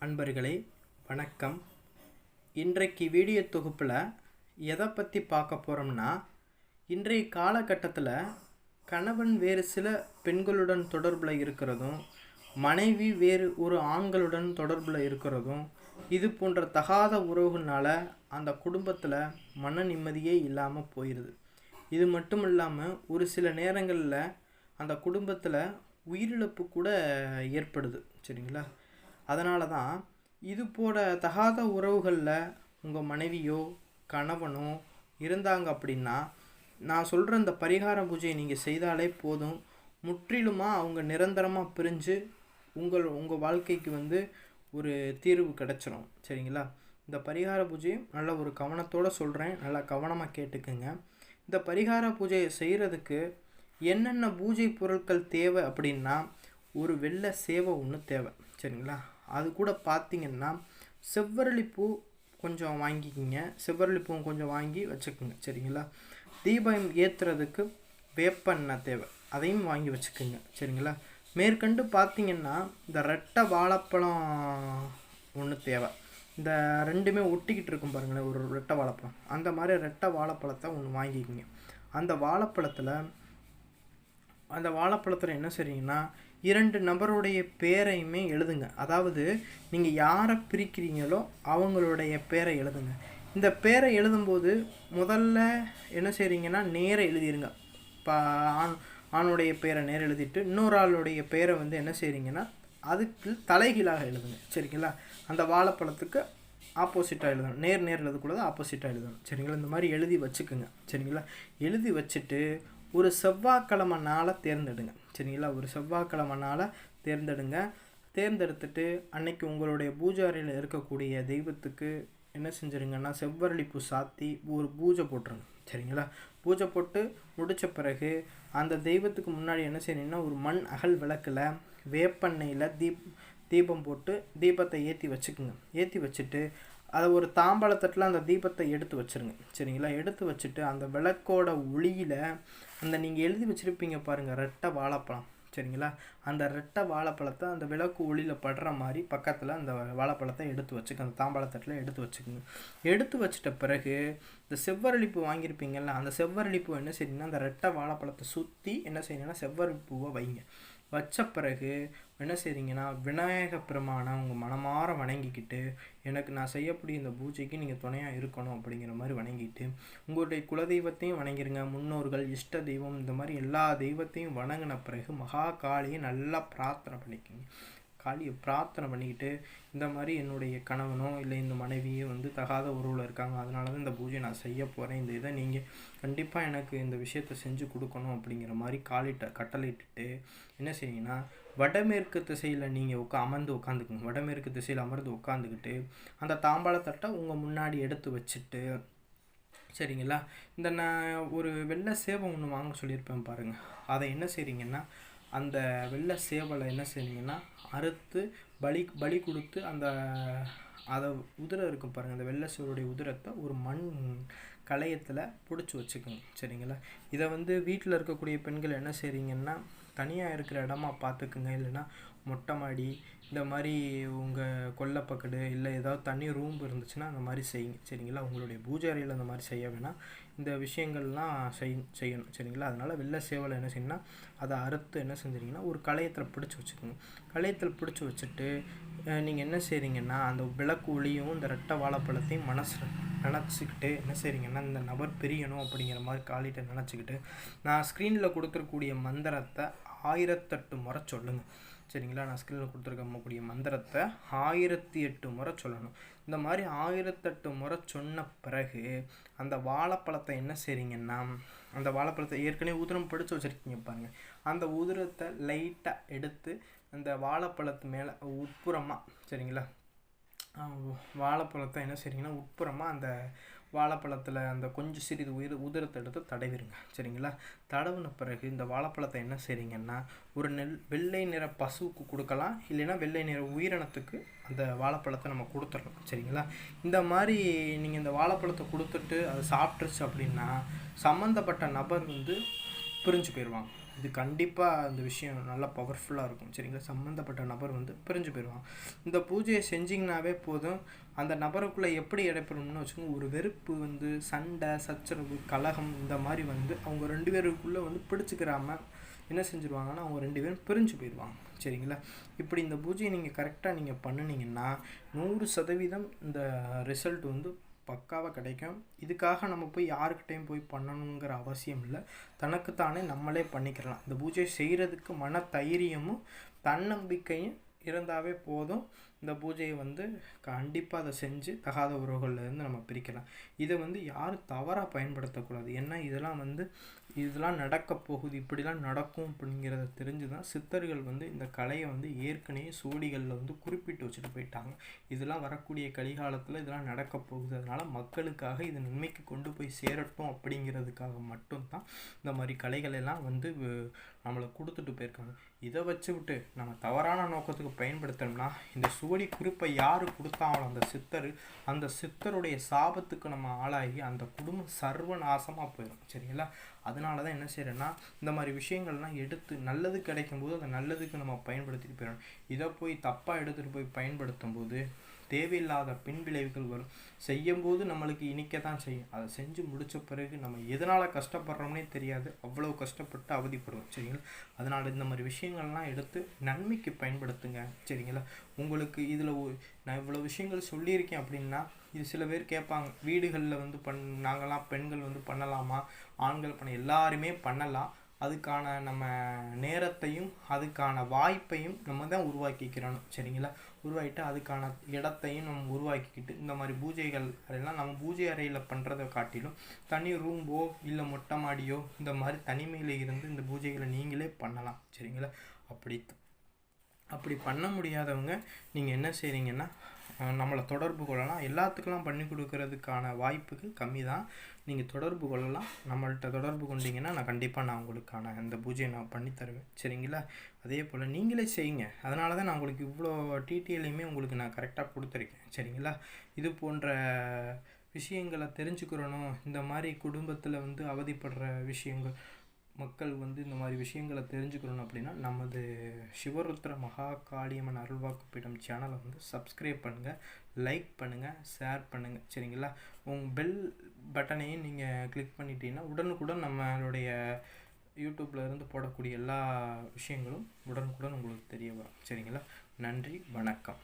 அன்பர்களே வணக்கம். இன்றைக்கு வீடியோ தொகுப்பில் எதை பற்றி பார்க்க போகிறோம்னா, இன்றைய காலகட்டத்தில் கணவன் வேறு சில பெண்களுடன் தொடர்பில் இருக்கிறதும், மனைவி வேறு ஒரு ஆண்களுடன் தொடர்பில் இருக்கிறதும், இது போன்ற தகாத உறவுகளால் அந்த குடும்பத்தில் மன நிம்மதியே இல்லாமல் போயிடுது. இது மட்டும் இல்லாமல் ஒரு சில நேரங்களில் அந்த குடும்பத்தில் உயிரிழப்பு கூட ஏற்படுது. சரிங்களா? அதனால தான் இது போல தகாத உறவுகளில் உங்கள் மனைவியோ கணவனோ இருந்தாங்க அப்படின்னா, நான் சொல்கிற இந்த பரிகார பூஜையை நீங்கள் செய்தாலே போதும், முற்றிலுமாக அவங்க நிரந்தரமாக பிரிஞ்சு உங்கள் வாழ்க்கைக்கு ஒரு தீர்வு கிடச்சிரும். சரிங்களா? இந்த பரிகார பூஜையை நல்ல ஒரு கவனத்தோடு சொல்கிறேன், நல்லா கவனமாக கேட்டுக்குங்க. இந்த பரிகார பூஜையை செய்கிறதுக்கு என்னென்ன பூஜை பொருட்கள் தேவை அப்படின்னா, ஒரு வெள்ளை சேவை ஒன்று தேவை. சரிங்களா? அது கூட பார்த்திங்கன்னா செவ்வரளிப்பூ கொஞ்சம் வாங்கிக்கிங்க. செவ்வரளிப்பூவும் கொஞ்சம் வாங்கி வச்சுக்கோங்க. சரிங்களா? தீபம் ஏற்றுறதுக்கு வேப்பெண்ணெய் தேவை, அதையும் வாங்கி வச்சுக்கோங்க. சரிங்களா? மேற்கண்டு பார்த்திங்கன்னா இந்த ரெட்டை வாழைப்பழம் ஒன்று தேவை. இந்த ரெண்டுமே ஒட்டிக்கிட்டு இருக்கும் பாருங்களேன், ஒரு ரெட்டை வாழைப்பழம். அந்த மாதிரி ரெட்டை வாழைப்பழத்தை ஒன்று வாங்கிக்கிங்க. அந்த வாழைப்பழத்தில் என்ன செய்றீங்கன்னா, 2 நபருடைய பேரையுமே எழுதுங்க. அதாவது நீங்கள் யாரை பிரிக்கிறீங்களோ அவங்களுடைய பேரை எழுதுங்க. இந்த பேரை எழுதும்போது முதல்ல என்ன செய்கிறீங்கன்னா, நேரை எழுதிடுங்க. இப்போ ஆணுடைய பேரை நேரம் எழுதிட்டு இன்னொரு ஆளுடைய பேரை என்ன செய்கிறீங்கன்னா அதுக்கு தலைகீழாக எழுதுங்க. சரிங்களா? அந்த வாழைப்பழத்துக்கு ஆப்போசிட்டாக எழுதணும். நேர் எழுதக்கூடாது, ஆப்போசிட்டாக எழுதணும். சரிங்களா? இந்த மாதிரி எழுதி வச்சுக்கோங்க. சரிங்களா? எழுதி வச்சுட்டு ஒரு செவ்வாய்க்கிழமை நாளை தேர்ந்தெடுங்க. சரிங்களா? ஒரு செவ்வாய்க்கிழமை நாளை தேர்ந்தெடுத்துட்டு அன்னைக்கு உங்களுடைய பூஜை அறையில் இருக்கக்கூடிய தெய்வத்துக்கு என்ன செஞ்சுருங்கன்னா, செவ்வரளிப்பூ சாத்தி ஒரு பூஜை போட்டுருங்க. சரிங்களா? பூஜை போட்டு முடித்த பிறகு அந்த தெய்வத்துக்கு முன்னாடி என்ன செய்யணுன்னா, ஒரு மண் அகல் விளக்கில் வேப்பெண்ணெயில் தீபம் போட்டு தீபத்தை ஏற்றி வச்சுக்குங்க. ஏற்றி வச்சுட்டு அதை ஒரு தாம்பாளத்தட்டில் அந்த தீபத்தை எடுத்து வச்சுருங்க. சரிங்களா? எடுத்து வச்சுட்டு அந்த விளக்கோட ஒளியில் அந்த நீங்கள் எழுதி வச்சுருப்பீங்க பாருங்கள் ரெட்டை வாழைப்பழம். சரிங்களா? அந்த ரெட்டை வாழைப்பழத்தை அந்த விளக்கு ஒளியில் படுற மாதிரி பக்கத்தில் அந்த வாழைப்பழத்தை எடுத்து வச்சுக்க, அந்த தாம்பாளத்தட்டில் எடுத்து வச்சுக்கோங்க. எடுத்து வச்சிட்ட பிறகு இந்த செவ்வரளிப்பூ வாங்கியிருப்பீங்கள்ல, அந்த செவ்வரளிப்பூ என்ன செய்யணுன்னா, அந்த ரெட்டை வாழைப்பழத்தை சுற்றி என்ன செய்யணுன்னா செவ்வரளிப்பூவை வைங்க. வச்ச பிறகு என்ன செய்கிறீங்கன்னா, விநாயக பெருமானை உங்கள் மனமாற வணங்கிக்கிட்டு, எனக்கு நான் செய்யக்கூடிய இந்த பூஜைக்கு நீங்கள் துணையாக இருக்கணும் அப்படிங்கிற மாதிரி வணங்கிட்டு, உங்களுடைய குலதெய்வத்தையும் வணங்கிடுங்க. முன்னோர்கள், இஷ்ட தெய்வம், இந்த மாதிரி எல்லா தெய்வத்தையும் வணங்கின பிறகு மகா காளியை நல்லா பிரார்த்தனை பண்ணிக்கோங்க. காளியை பிரார்த்தனை பண்ணிக்கிட்டு, இந்த மாதிரி என்னுடைய கணவனோ இல்லை இந்த மனைவியோ தகாத உறவில் இருக்காங்க, அதனால தான் இந்த பூஜையை நான் செய்ய போகிறேன், இந்த இதை நீங்கள் கண்டிப்பாக எனக்கு இந்த விஷயத்தை செஞ்சு கொடுக்கணும் அப்படிங்கிற மாதிரி கட்டளையிட்டு என்ன செய்யுங்கன்னா, வடமேற்கு திசையில் நீங்கள் அமர்ந்து உட்காந்துக்குங்க. வடமேற்கு திசையில் அமர்ந்து உட்காந்துக்கிட்டு அந்த தாம்பாளத்தட்டை உங்கள் முன்னாடி எடுத்து வச்சுட்டு, சரிங்களா, இந்த நான் ஒரு வெள்ளை சேவை ஒன்று வாங்க சொல்லியிருப்பேன் பாருங்கள், அதை என்ன செய்கிறீங்கன்னா, அந்த வெள்ளை சேவலை என்ன செய்றீங்கன்னா அறுத்து பலி கொடுத்து அதை உதிரம் இருக்கும் பாருங்கள், அந்த வெள்ளை சேவலுடைய உதிரத்தை ஒரு மண் களையத்தில் பிடிச்சி வச்சுக்கோங்க. சரிங்களா? இதை வீட்டில் இருக்கக்கூடிய பெண்கள் என்ன செய்கிறீங்கன்னா, தனியாக இருக்கிற இடமா பார்த்துக்குங்க. இல்லைன்னா மொட்டை மாடி, இந்த மாதிரி உங்கள் கொல்லைப்பக்கடு இல்லை ஏதாவது தனி ரூம் இருந்துச்சுன்னா அந்த மாதிரி செய்யுங்க. சரிங்களா? உங்களுடைய பூஜை அறையில் அந்த மாதிரி செய்ய வேணாம், இந்த விஷயங்கள்லாம் செய்யணும். சரிங்களா? அதனால் வெள்ளை சேவலை என்ன செய்யணும்னா, அதை அறுத்து என்ன செஞ்சிங்கன்னா ஒரு களையத்தில் பிடிச்சி வச்சுக்கோங்க. களையத்தில் பிடிச்சி வச்சுட்டு நீங்கள் என்ன செய்கிறீங்கன்னா, அந்த விளக்கு ஒளியும் இந்த ரெட்டை வாழைப்பழத்தையும் மனசில் நினச்சிக்கிட்டு என்ன செய்கிறீங்கன்னா, இந்த நபர் பிரியணும் அப்படிங்கிற மாதிரி காலிட்ட நினச்சிக்கிட்டு, நான் ஸ்க்ரீனில் கொடுத்துருக்கூடிய மந்திரத்தை 1008 முறை சொல்லுங்கள். சரிங்களா? நான் ஸ்க்ரீனில் கொடுத்துருக்கக்கூடிய மந்திரத்தை 1008 முறை சொல்லணும். இந்த மாதிரி 1008 முறை சொன்ன பிறகு அந்த வாழைப்பழத்தை என்ன செய்கிறீங்கன்னா, அந்த வாழைப்பழத்தை ஏற்கனவே உதிரம் பிடிச்சி வச்சுருக்கீங்க பாருங்கள், அந்த உதிரத்தை லைட்டாக எடுத்து அந்த வாழைப்பழத்து மேலே உட்புறமாக, சரிங்களா, வாழைப்பழத்தை என்ன செய்றீங்கன்னா உட்புறமாக அந்த வாழைப்பழத்தில் அந்த கொஞ்சம் சிறிது உதிரத்தை எடுத்து தடவிடுங்க. சரிங்களா? தடவின பிறகு இந்த வாழைப்பழத்தை என்ன செய்றீங்கன்னா, ஒரு வெள்ளை நிற பசுவுக்கு கொடுக்கலாம், இல்லைன்னா வெள்ளை நிற உயிரினத்துக்கு அந்த வாழைப்பழத்தை நம்ம கொடுத்துடலாம். சரிங்களா? இந்த மாதிரி நீங்கள் இந்த வாழைப்பழத்தை கொடுத்துட்டு அதை சாப்பிட்ருச்சு அப்படின்னா சம்மந்தப்பட்ட நபர் பிரிஞ்சு போயிடுவாங்க. இது கண்டிப்பாக அந்த விஷயம் நல்லா பவர்ஃபுல்லாக இருக்கும். சரிங்களா? சம்மந்தப்பட்ட நபர் வந்து பிரிஞ்சு போயிடுவாங்க. இந்த பூஜையை செஞ்சிங்கனாவே போதும், அந்த நபருக்குள்ளே எப்படி இடைப்படணும்னு வச்சுக்கோங்க, ஒரு வெறுப்பு வந்து சண்டை சச்சரவு கலகம் இந்த மாதிரி வந்து அவங்க 2 பேருக்குள்ளே வந்து பிடிச்சிக்கிறாம என்ன செஞ்சுருவாங்கன்னா அவங்க 2 பேரும் பிரிஞ்சு போயிடுவாங்க. சரிங்களா? இப்படி இந்த பூஜையை நீங்கள் கரெக்டாக நீங்கள் பண்ணினீங்கன்னா 100% இந்த ரிசல்ட் வந்து பக்காவாக கிடைக்கும். இதுக்காக நம்ம போய் யாருக்கிட்டையும் போய் பண்ணணுங்கிற அவசியம் இல்லை. தனக்குத்தானே நம்மளே பண்ணிக்கிறலாம். இந்த பூஜை செய்கிறதுக்கு மன தைரியமும் தன்னம்பிக்கையும் இருந்தாவே போதும். இந்த பூஜையை வந்து கண்டிப்பாக அதை செஞ்சு தகாத உறவுகள்லேருந்து நம்ம பிரிக்கலாம். இதை வந்து யாரும் தவறாக பயன்படுத்தக்கூடாது. ஏன்னா இதெல்லாம் நடக்க போகுது, இப்படிலாம் நடக்கும் அப்படிங்கிறத தெரிஞ்சு தான் சித்தர்கள் வந்து இந்த கலையை வந்து ஏற்கனவே சுவடிகளில் வந்து குறிப்பிட்டு வச்சுட்டு போயிட்டாங்க. இதெல்லாம் வரக்கூடிய கலிகாலத்தில் இதெல்லாம் நடக்க போகுது, அதனால் மக்களுக்காக இது நன்மைக்கு கொண்டு போய் சேரட்டும் அப்படிங்கிறதுக்காக மட்டும்தான் இந்த மாதிரி கலைகளெல்லாம் வந்து நம்மளை கொடுத்துட்டு போயிருக்காங்க. இதை வச்சுக்கிட்டு நம்ம தவறான நோக்கத்துக்கு பயன்படுத்தணும்னா இந்த சுவடி குறிப்பை யார் கொடுத்தாங்களோ அந்த சித்தருடைய சாபத்துக்கு நம்ம ஆளாகி அந்த குடும்பம் சர்வநாசமாக போயிடும். சரிங்களா? அதனால தான் என்ன செய்யறேன்னா இந்த மாதிரி விஷயங்கள்லாம் எடுத்து நல்லது கிடைக்கும்போது அந்த நல்லதுக்கு நம்ம பயன்படுத்திட்டு போயிடணும். இதை போய் தப்பாக எடுத்துகிட்டு போய் பயன்படுத்தும் போது தேவையில்லாத பின்விளைவுகள் வரும். செய்யும்போது நம்மளுக்கு இனிக்க தான் செய்யும், அதை செஞ்சு முடித்த பிறகு நம்ம எதனால் கஷ்டப்படுறோம்னே தெரியாது, அவ்வளோ கஷ்டப்பட்டு அவதிப்படுவோம். சரிங்களா? அதனால் இந்த மாதிரி விஷயங்கள்லாம் எடுத்து நன்மைக்கு பயன்படுத்துங்க. சரிங்களா? உங்களுக்கு இதில் நான் இவ்வளோ விஷயங்கள் சொல்லியிருக்கேன் அப்படின்னா இது சில பேர் கேட்பாங்க, வீடுகளில் வந்து நாங்கள்லாம் பெண்கள் வந்து பண்ணலாமா, ஆண்கள் எல்லாருமே பண்ணலாம். அதுக்கான நம்ம நேரத்தையும் அதுக்கான வாய்ப்பையும் நம்ம தான் உருவாக்கிக்கிறோம். சரிங்களா? உருவாக்கிட்டு அதுக்கான இடத்தையும் நம்ம உருவாக்கிக்கிட்டு இந்த மாதிரி பூஜைகள் அதெல்லாம் நம்ம பூஜை அறையில் பண்ணுறதை காட்டிலும் தனி ரூம்போ இல்லை மொட்டை மாடியோ இந்த மாதிரி தனிமையில் இருந்து இந்த பூஜைகளை நீங்களே பண்ணலாம். சரிங்களா? அப்படி பண்ண முடியாதவங்க நீங்கள் என்ன செய்கிறீங்கன்னா நம்மளை தொடர்பு கொள்ளலாம். எல்லாத்துக்கெல்லாம் பண்ணி கொடுக்கறதுக்கான வாய்ப்புகள் கம்மி தான். நீங்கள் தொடர்பு கொள்ளலாம். நம்மள்கிட்ட தொடர்பு கொண்டீங்கன்னா நான் உங்களுக்கான அந்த பூஜையை நான் பண்ணித்தருவேன். சரிங்களா? அதே போல் நீங்களே செய்யுங்க. அதனால தான் நான் உங்களுக்கு இவ்வளோ டீட்டெயிலையுமே உங்களுக்கு நான் கரெக்டாக கொடுத்துருக்கேன். சரிங்களா? இது போன்ற விஷயங்களை தெரிஞ்சுக்கிறணும். இந்த மாதிரி குடும்பத்தில் வந்து அவதிப்படுற விஷயங்கள் மக்கள் வந்து இந்த மாதிரி விஷயங்களை தெரிஞ்சுக்கணும் அப்படின்னா நமது சிவருத்ர மகா காளியம்மன் அருள்வாக்கு பீடம் சேனலை வந்து சப்ஸ்கிரைப் பண்ணுங்கள், லைக் பண்ணுங்கள், ஷேர் பண்ணுங்கள். சரிங்களா? உங்கள் பெல் பட்டனையும் நீங்கள் கிளிக் பண்ணிட்டீங்கன்னா உடனுக்குடன் நம்மளுடைய யூடியூப்பில் இருந்து போடக்கூடிய எல்லா விஷயங்களும் உடனுக்குடன் உங்களுக்கு தெரிய வரும். சரிங்களா? நன்றி, வணக்கம்.